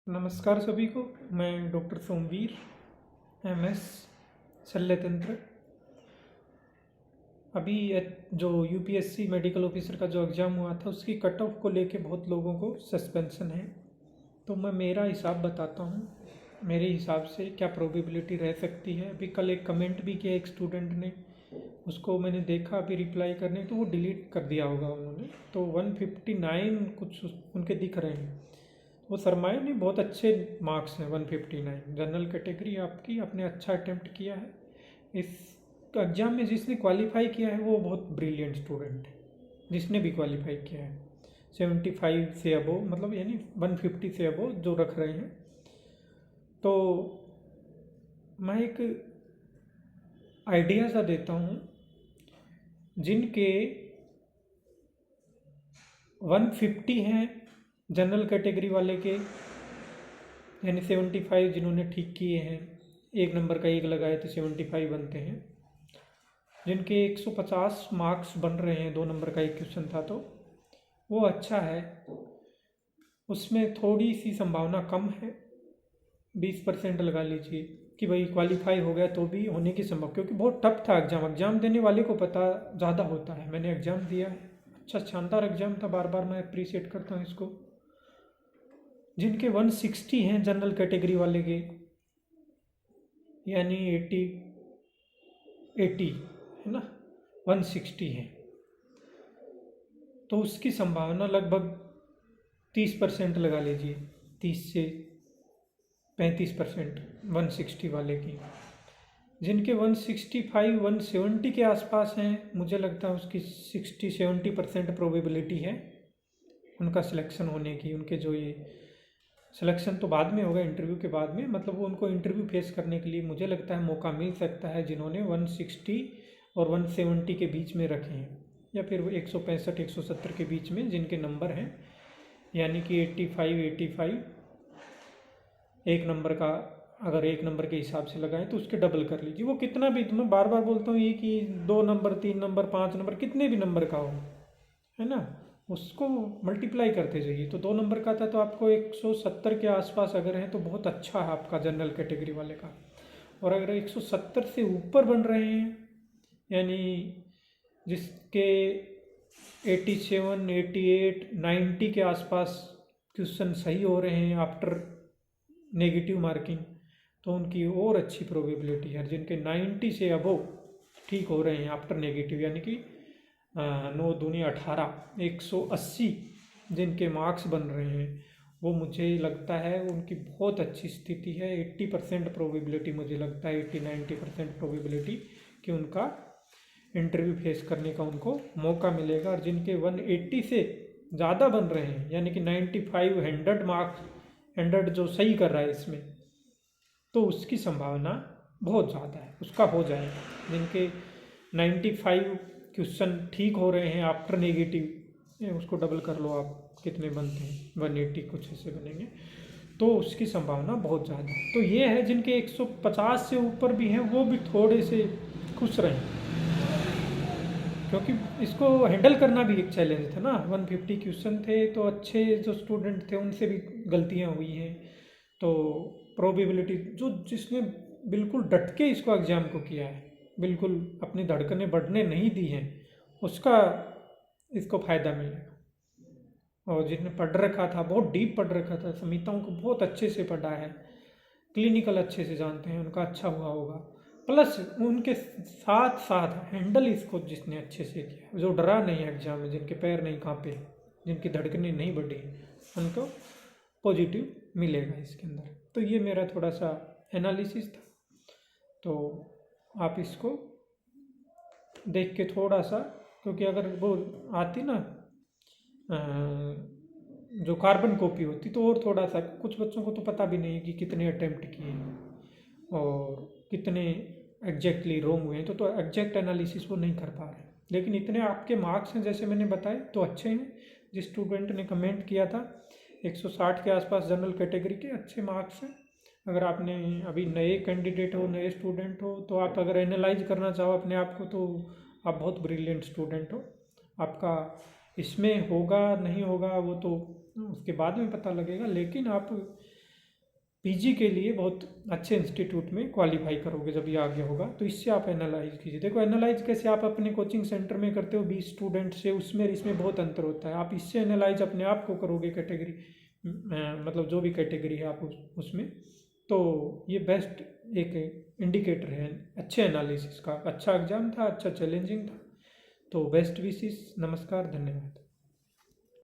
नमस्कार सभी को। मैं डॉक्टर सोमवीर, एमएस शल्यतंत्र। अभी जो यूपीएससी मेडिकल ऑफिसर का जो एग्ज़ाम हुआ था उसकी कट ऑफ को लेके बहुत लोगों को सस्पेंशन है। तो मैं मेरा हिसाब बताता हूँ, मेरे हिसाब से क्या प्रोबेबिलिटी रह सकती है। अभी कल एक कमेंट भी किया एक स्टूडेंट ने, उसको मैंने देखा अभी रिप्लाई करने, तो वो डिलीट कर दिया होगा उन्होंने। तो 159 कुछ उनके दिख रहे हैं। वो सरमाया नहीं, बहुत अच्छे मार्क्स हैं 159। जनरल कैटेगरी आपकी, आपने अच्छा अटेम्प्ट किया है। इस एग्ज़ाम में जिसने क्वालिफाई किया है वो बहुत ब्रिलियंट स्टूडेंट है, जिसने भी क्वालिफाई किया है। 75 से अबो, मतलब यानी 150 से अबो जो रख रहे हैं। तो मैं एक आइडिया सा देता हूँ, जिनके 150 हैं जनरल कैटेगरी वाले के, यानी 75 जिन्होंने ठीक किए हैं, एक नंबर का एक लगाए तो 75 बनते हैं। जिनके 150 मार्क्स बन रहे हैं, 2 नंबर का एक क्वेश्चन था तो वो अच्छा है। उसमें थोड़ी सी संभावना कम है, 20% लगा लीजिए कि भाई क्वालिफाई हो गया तो भी होने की संभव, क्योंकि बहुत टफ था एग्ज़ाम। एग्ज़ाम देने वाले को पता ज़्यादा होता है। मैंने एग्ज़ाम दिया है, अच्छा शानदार एग्ज़ाम था, बार बार मैं अप्रिशिएट करता हूँ इसको। जिनके 160 हैं जनरल कैटेगरी वाले के, यानी 80 है ना, 160 है, तो उसकी संभावना लगभग 30% लगा लीजिए, 30 से 35% 160 वाले की। जिनके 165 170 के आसपास हैं, मुझे लगता है उसकी 60-70% प्रोबेबिलिटी है उनका सिलेक्शन होने की। उनके जो ये सिलेक्शन तो बाद में होगा, इंटरव्यू के बाद में, मतलब वो उनको इंटरव्यू फेस करने के लिए मुझे लगता है मौका मिल सकता है, जिन्होंने 160 और 170 के बीच में रखे हैं, या फिर 165 170 के बीच में जिनके नंबर हैं, यानी कि 85 एक नंबर का, अगर एक नंबर के हिसाब से लगाएं तो उसके डबल कर लीजिए। वो कितना भी, मैं बार बार बोलता हूँ ये कि 2 नंबर 3 नंबर 5 नंबर कितने भी नंबर का हो, है ना, उसको मल्टीप्लाई करते जाइए। तो 2 नंबर का था तो आपको 170 के आसपास अगर है तो बहुत अच्छा है आपका जनरल कैटेगरी वाले का। और अगर 170 से ऊपर बन रहे हैं, यानी जिसके 87 88 90 के आसपास क्वेश्चन सही हो रहे हैं आफ्टर नेगेटिव मार्किंग, तो उनकी और अच्छी प्रोबेबिलिटी है। जिनके 90 से अबोव ठीक हो रहे हैं आफ्टर नेगेटिव, यानी कि 9 दूनी 18 180 जिनके मार्क्स बन रहे हैं, वो मुझे लगता है उनकी बहुत अच्छी स्थिति है। 80% प्रोबेबिलिटी, मुझे लगता है 80-90% प्रोबेबिलिटी कि उनका इंटरव्यू फेस करने का उनको मौका मिलेगा। और जिनके 180 से ज़्यादा बन रहे हैं, यानी कि 95 100 मार्क्स, 100 जो सही कर रहा है इसमें, तो उसकी संभावना बहुत ज़्यादा है, उसका हो जाएगा। जिनके 95 क्वेश्चन ठीक हो रहे हैं आफ्टर नेगेटिव, उसको डबल कर लो आप, कितने बनते हैं, 180 कुछ ऐसे बनेंगे, तो उसकी संभावना बहुत ज़्यादा है। तो ये है, जिनके 150 से ऊपर भी हैं वो भी थोड़े से खुश रहें, क्योंकि इसको हैंडल करना भी एक चैलेंज था ना। 150 क्वेश्चन थे, तो अच्छे जो स्टूडेंट थे उनसे भी गलतियां हुई हैं। तो प्रोबेबिलिटी, जो जिसने बिल्कुल डट के इसको एग्ज़ाम को किया है, बिल्कुल अपनी धड़कनें बढ़ने नहीं दी हैं, उसका इसको फ़ायदा मिलेगा। और जिसने पढ़ रखा था, बहुत डीप पढ़ रखा था, संहिताओं को बहुत अच्छे से पढ़ा है, क्लिनिकल अच्छे से जानते हैं, उनका अच्छा हुआ होगा। प्लस उनके साथ साथ हैंडल इसको जिसने अच्छे से किया, जो डरा नहीं है एग्जाम में, जिनके पैर नहीं कांपे, जिनकी धड़कनें नहीं बढ़ी, उनको पॉजिटिव मिलेगा इसके अंदर। तो ये मेरा थोड़ा सा एनालिसिस था, तो आप इसको देख के थोड़ा सा, क्योंकि अगर वो आती ना जो कार्बन कॉपी होती, तो और थोड़ा सा, कुछ बच्चों को तो पता भी नहीं है कि कितने अटेम्प्ट किए और कितने एग्जैक्टली रॉन्ग हुए हैं, तो एग्जैक्ट एनालिसिस वो नहीं कर पा रहे। लेकिन इतने आपके मार्क्स हैं जैसे मैंने बताए, तो अच्छे हैं। जिस स्टूडेंट ने कमेंट किया था 160 के आसपास जनरल कैटेगरी के अच्छे मार्क्स हैं। अगर आपने अभी नए कैंडिडेट हो, नए स्टूडेंट हो, तो आप अगर एनालाइज करना चाहो अपने आप को, तो आप बहुत ब्रिलियंट स्टूडेंट हो। आपका इसमें होगा नहीं होगा वो तो उसके बाद में पता लगेगा, लेकिन आप पीजी के लिए बहुत अच्छे इंस्टीट्यूट में क्वालिफाई करोगे जब ये आगे होगा। तो इससे आप एनालाइज कीजिए। देखो एनालाइज कैसे आप अपने कोचिंग सेंटर में करते हो 20 स्टूडेंट से, उसमें इसमें बहुत अंतर होता है। आप इससे एनालाइज अपने आप को करोगे कैटेगरी, मतलब जो भी कैटेगरी है आप उसमें, तो ये बेस्ट एक इंडिकेटर है अच्छे एनालिसिस का। अच्छा एग्जाम था, अच्छा चैलेंजिंग था। तो बेस्ट विशेस, नमस्कार, धन्यवाद।